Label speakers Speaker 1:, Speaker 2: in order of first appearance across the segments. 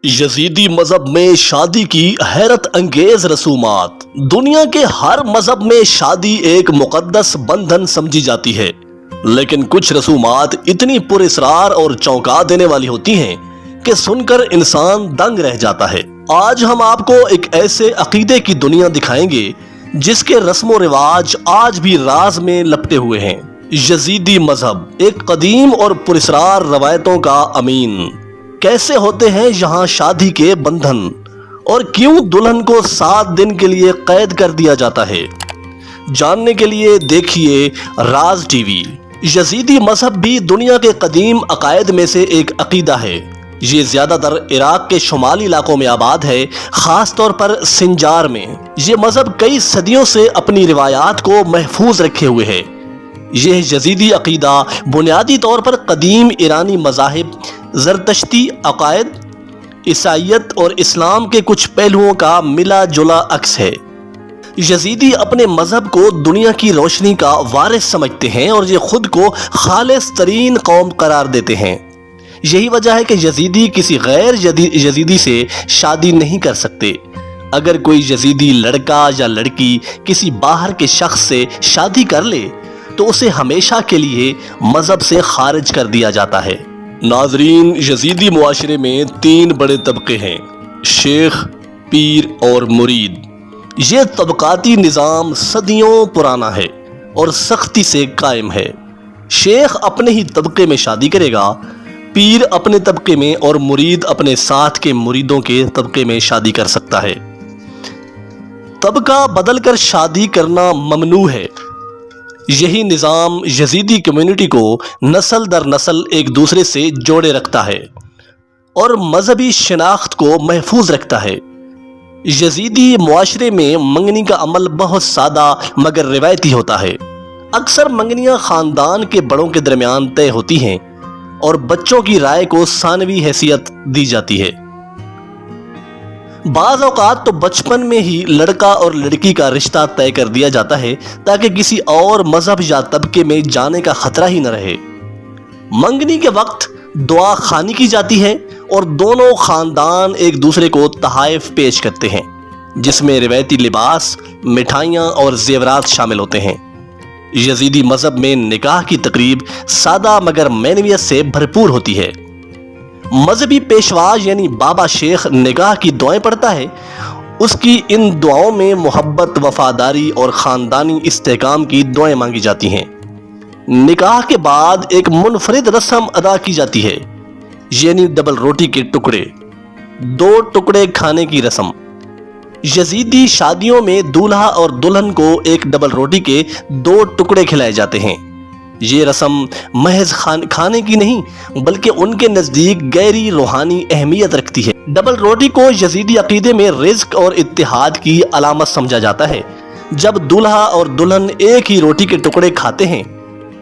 Speaker 1: یزیدی مذہب میں شادی کی حیرت انگیز رسومات۔ دنیا کے ہر مذہب میں شادی ایک مقدس بندھن سمجھی جاتی ہے، لیکن کچھ رسومات اتنی پراسرار اور چونکا دینے والی ہوتی ہیں کہ سن کر انسان دنگ رہ جاتا ہے۔ آج ہم آپ کو ایک ایسے عقیدے کی دنیا دکھائیں گے جس کے رسم و رواج آج بھی راز میں لپٹے ہوئے ہیں۔ یزیدی مذہب ایک قدیم اور پراسرار روایتوں کا امین۔ کیسے ہوتے ہیں یہاں شادی کے بندھن، اور کیوں دلہن کو 7 دن کے لیے قید کر دیا جاتا ہے؟ جاننے کے لیے دیکھیے راز ٹی وی۔ یزیدی مذہب بھی دنیا کے قدیم عقائد میں سے ایک عقیدہ ہے۔ یہ زیادہ تر عراق کے شمالی علاقوں میں آباد ہے، خاص طور پر سنجار میں۔ یہ مذہب کئی صدیوں سے اپنی روایات کو محفوظ رکھے ہوئے ہے۔ یہ یزیدی عقیدہ بنیادی طور پر قدیم ایرانی مذاہب، زرتشتی عقائد، عیسائیت اور اسلام کے کچھ پہلوؤں کا ملا جلا عکس ہے۔ یزیدی اپنے مذہب کو دنیا کی روشنی کا وارث سمجھتے ہیں اور یہ خود کو خالص ترین قوم قرار دیتے ہیں۔ یہی وجہ ہے کہ یزیدی کسی غیر یزیدی سے شادی نہیں کر سکتے۔ اگر کوئی یزیدی لڑکا یا لڑکی کسی باہر کے شخص سے شادی کر لے تو اسے ہمیشہ کے لیے مذہب سے خارج کر دیا جاتا ہے۔ ناظرین، یزیدی معاشرے میں 3 بڑے طبقے ہیں: شیخ، پیر اور مرید۔ یہ طبقاتی نظام صدیوں پرانا ہے اور سختی سے قائم ہے۔ شیخ اپنے ہی طبقے میں شادی کرے گا، پیر اپنے طبقے میں اور مرید اپنے ساتھ کے مریدوں کے طبقے میں شادی کر سکتا ہے۔ طبقہ بدل کر شادی کرنا ممنوع ہے۔ یہی نظام یزیدی کمیونٹی کو نسل در نسل ایک دوسرے سے جوڑے رکھتا ہے اور مذہبی شناخت کو محفوظ رکھتا ہے۔ یزیدی معاشرے میں منگنی کا عمل بہت سادہ مگر روایتی ہوتا ہے۔ اکثر منگنیاں خاندان کے بڑوں کے درمیان طے ہوتی ہیں اور بچوں کی رائے کو ثانوی حیثیت دی جاتی ہے۔ بعض اوقات تو بچپن میں ہی لڑکا اور لڑکی کا رشتہ طے کر دیا جاتا ہے تاکہ کسی اور مذہب یا طبقے میں جانے کا خطرہ ہی نہ رہے۔ منگنی کے وقت دعا خوانی کی جاتی ہے اور دونوں خاندان ایک دوسرے کو تحائف پیش کرتے ہیں، جس میں روایتی لباس، مٹھائیاں اور زیورات شامل ہوتے ہیں۔ یزیدی مذہب میں نکاح کی تقریب سادہ مگر معنویت سے بھرپور ہوتی ہے۔ مذہبی پیشوا یعنی بابا شیخ نکاح کی دعائیں پڑھتا ہے۔ اس کی ان دعاؤں میں محبت، وفاداری اور خاندانی استحکام کی دعائیں مانگی جاتی ہیں۔ نکاح کے بعد ایک منفرد رسم ادا کی جاتی ہے، یعنی ڈبل روٹی کے ٹکڑے، 2 ٹکڑے کھانے کی رسم۔ یزیدی شادیوں میں دولہا اور دلہن کو ایک ڈبل روٹی کے 2 ٹکڑے کھلائے جاتے ہیں۔ یہ رسم محض کھانے کی نہیں بلکہ ان کے نزدیک گہری روحانی اہمیت رکھتی ہے۔ ڈبل روٹی کو یزیدی عقیدے میں رزق اور اتحاد کی علامت سمجھا جاتا ہے۔ جب دولہا اور دلہن ایک ہی روٹی کے ٹکڑے کھاتے ہیں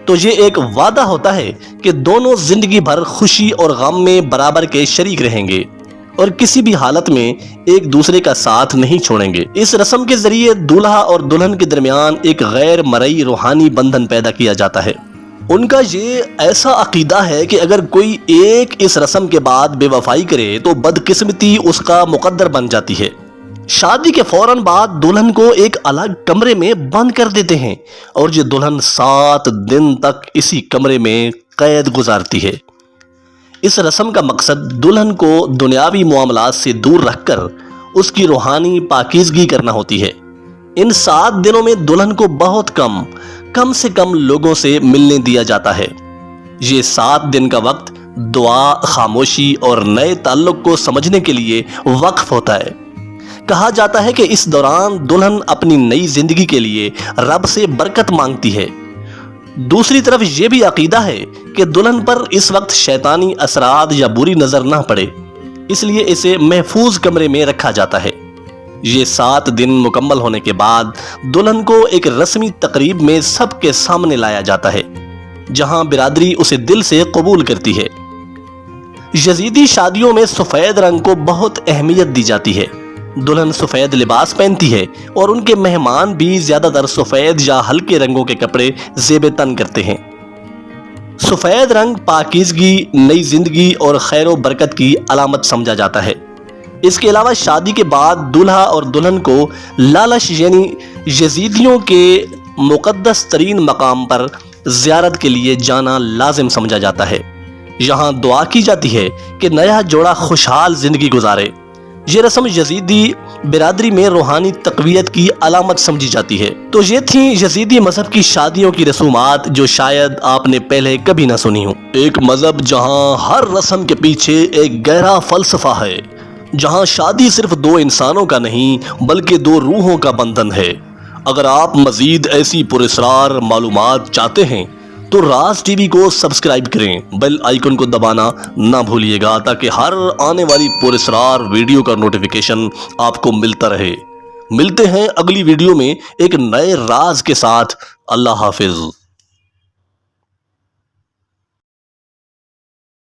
Speaker 1: تو یہ ایک وعدہ ہوتا ہے کہ دونوں زندگی بھر خوشی اور غم میں برابر کے شریک رہیں گے اور کسی بھی حالت میں ایک دوسرے کا ساتھ نہیں چھوڑیں گے۔ اس رسم کے ذریعے دولہا اور دلہن کے درمیان ایک غیر مرئی روحانی بندھن پیدا کیا جاتا ہے۔ ان کا یہ ایسا عقیدہ ہے کہ اگر کوئی ایک اس رسم کے بعد بے وفائی کرے تو بدقسمتی اس کا مقدر بن جاتی ہے۔ شادی کے فوراً بعد دلہن کو ایک الگ کمرے میں بند کر دیتے ہیں اور یہ دلہن 7 دن تک اسی کمرے میں قید گزارتی ہے۔ اس رسم کا مقصد دلہن کو دنیاوی معاملات سے دور رکھ کر اس کی روحانی پاکیزگی کرنا ہوتی ہے۔ ان 7 دنوں میں دلہن کو بہت کم سے کم لوگوں سے ملنے دیا جاتا ہے۔ یہ 7 دن کا وقت دعا، خاموشی اور نئے تعلق کو سمجھنے کے لیے وقف ہوتا ہے۔ کہا جاتا ہے کہ اس دوران دلہن اپنی نئی زندگی کے لیے رب سے برکت مانگتی ہے۔ دوسری طرف یہ بھی عقیدہ ہے کہ دلہن پر اس وقت شیطانی اثرات یا بری نظر نہ پڑے، اس لیے اسے محفوظ کمرے میں رکھا جاتا ہے۔ یہ 7 دن مکمل ہونے کے بعد دلہن کو ایک رسمی تقریب میں سب کے سامنے لایا جاتا ہے، جہاں برادری اسے دل سے قبول کرتی ہے۔ یزیدی شادیوں میں سفید رنگ کو بہت اہمیت دی جاتی ہے۔ دلہن سفید لباس پہنتی ہے اور ان کے مہمان بھی زیادہ تر سفید یا ہلکے رنگوں کے کپڑے زیب تن کرتے ہیں۔ سفید رنگ پاکیزگی، نئی زندگی اور خیر و برکت کی علامت سمجھا جاتا ہے۔ اس کے علاوہ شادی کے بعد دلہا اور دلہن کو لالش یعنی یزیدیوں کے مقدس ترین مقام پر زیارت کے لیے جانا لازم سمجھا جاتا ہے۔ یہاں دعا کی جاتی ہے کہ نیا جوڑا خوشحال زندگی گزارے۔ یہ رسم یزیدی برادری میں روحانی تقویت کی علامت سمجھی جاتی ہے۔ تو یہ تھیں یزیدی مذہب کی شادیوں کی رسومات جو شاید آپ نے پہلے کبھی نہ سنی ہوں۔ ایک مذہب جہاں ہر رسم کے پیچھے ایک گہرا فلسفہ ہے، جہاں شادی صرف دو انسانوں کا نہیں بلکہ دو روحوں کا بندھن ہے۔ اگر آپ مزید ایسی پراسرار معلومات چاہتے ہیں تو راز ٹی وی کو سبسکرائب کریں، بیل آئیکن کو دبانا نہ بھولیے گا تاکہ ہر آنے والی پراسرار ویڈیو کا نوٹیفیکیشن آپ کو ملتا رہے۔ ملتے ہیں اگلی ویڈیو میں ایک نئے راز کے ساتھ۔ اللہ حافظ۔